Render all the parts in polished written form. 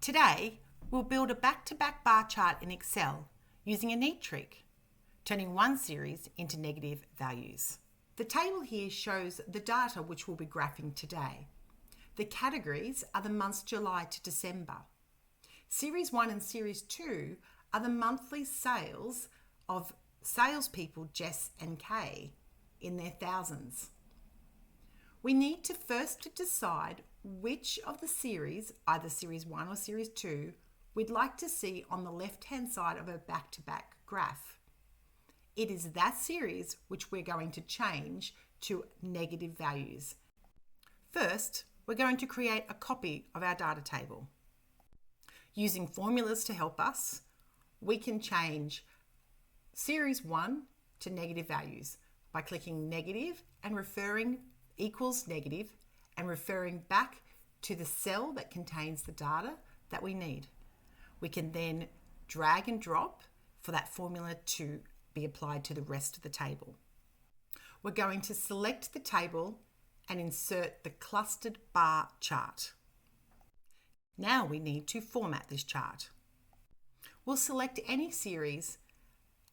Today, we'll build a back-to-back bar chart in Excel using a neat trick, turning one series into negative values. The table here shows the data which we'll be graphing today. The categories are the months July to December. Series 1 and Series 2 are the monthly sales of salespeople Jess and Kay in their thousands. We need to first decide which of the series, either Series 1 or Series 2, we'd like to see on the left-hand side of a back-to-back graph. It is that series which we're going to change to negative values. First, we're going to create a copy of our data table. Using formulas to help us, we can change Series 1 to negative values by clicking negative and referring equals negative and referring back to the cell that contains the data that we need. We can then drag and drop for that formula to be applied to the rest of the table. We're going to select the table and insert the clustered bar chart. Now we need to format this chart. We'll select any series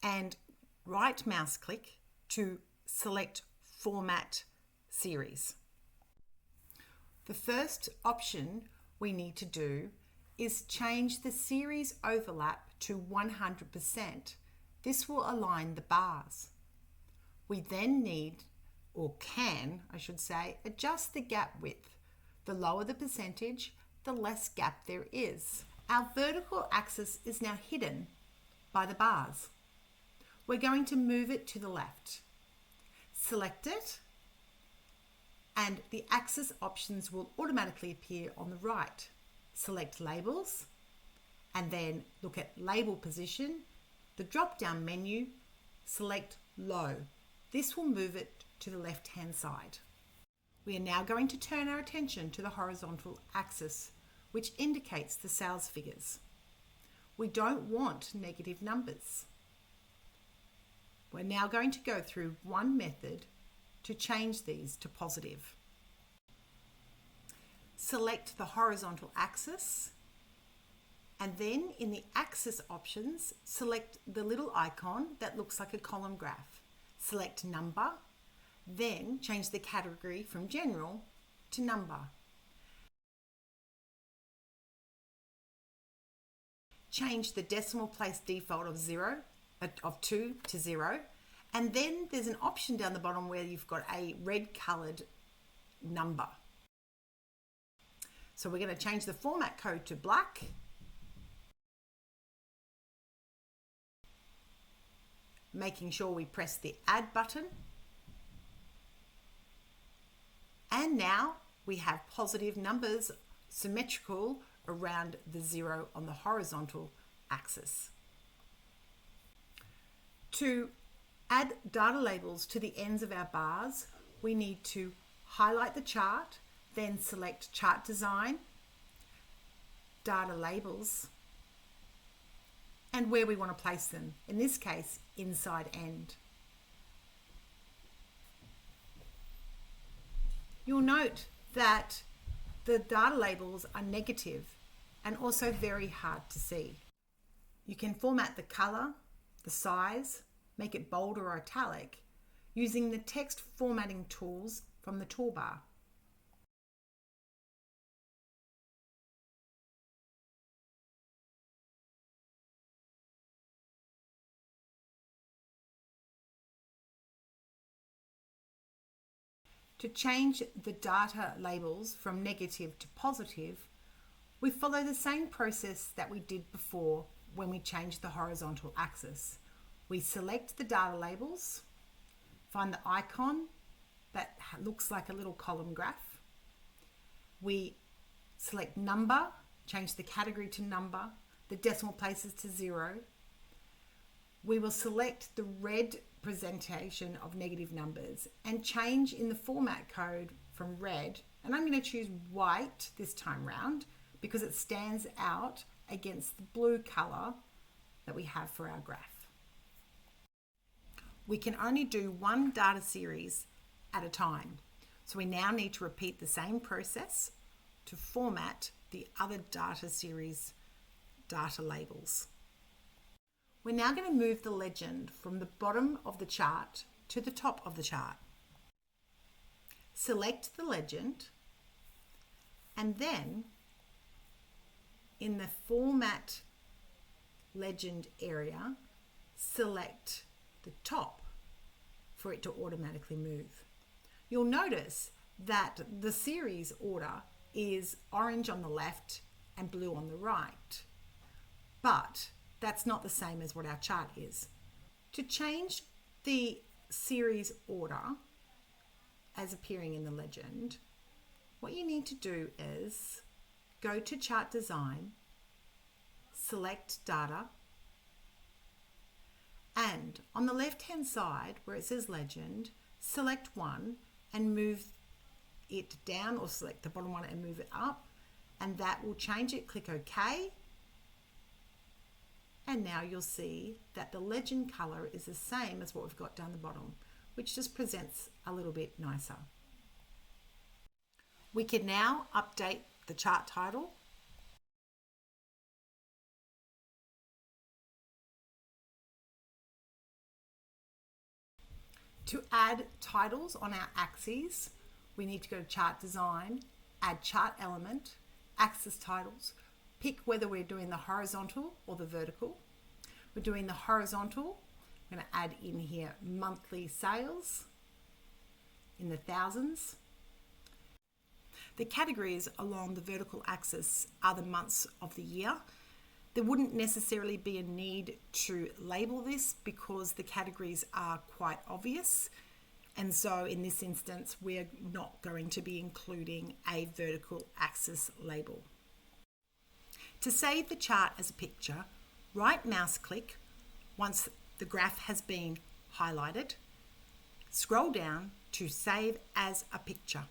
and right mouse click to select Format Series. The first option we need to do is change the series overlap to 100%. This will align the bars. We then need, or can, I should say, adjust the gap width. The lower the percentage, the less gap there is. Our vertical axis is now hidden by the bars. We're going to move it to the left. Select it, and the axis options will automatically appear on the right. Select labels, and then look at label position. The drop-down menu, select low. This will move it to the left-hand side. We are now going to turn our attention to the horizontal axis, which indicates the sales figures. We don't want negative numbers. We're now going to go through one method to change these to positive. Select the horizontal axis, and then in the axis options, select the little icon that looks like a column graph. Select number, then change the category from general to number. Change the decimal place default of 2 to 0, and then there's an option down the bottom where you've got a red coloured number. So we're going to change the format code to black. Making sure we press the add button. And now we have positive numbers symmetrical around the 0 on the horizontal axis. To add data labels to the ends of our bars, we need to highlight the chart, then select Chart Design, Data Labels, and where we want to place them. In this case, inside end. You'll note that the data labels are negative and also very hard to see. You can format the color, the size, make it bold or italic using the text formatting tools from the toolbar. To change the data labels from negative to positive, we follow the same process that we did before when we changed the horizontal axis. We select the data labels, find the icon that looks like a little column graph. We select number, change the category to number, the decimal places to 0. We will select the red presentation of negative numbers and change in the format code from red, and I'm going to choose white this time round because it stands out against the blue color that we have for our graph. We can only do one data series at a time, so we now need to repeat the same process to format the other data series data labels. We're now going to move the legend from the bottom of the chart to the top of the chart. Select the legend, and then in the Format Legend area, select the top for it to automatically move. You'll notice that the series order is orange on the left and blue on the right, but that's not the same as what our chart is. To change the series order as appearing in the legend, what you need to do is go to Chart Design, select Data, and on the left-hand side where it says Legend, select one and move it down, or select the bottom one and move it up, and that will change it. Click OK. And now you'll see that the legend color is the same as what we've got down the bottom, which just presents a little bit nicer. We can now update the chart title. To add titles on our axes, we need to go to Chart Design, add Chart Element, Axis Titles, pick whether we're doing the horizontal or the vertical. We're doing the horizontal. I'm going to add in here monthly sales in the thousands. The categories along the vertical axis are the months of the year. There wouldn't necessarily be a need to label this because the categories are quite obvious. And so in this instance, we're not going to be including a vertical axis label. To save the chart as a picture, right mouse click once the graph has been highlighted, scroll down to Save as a Picture.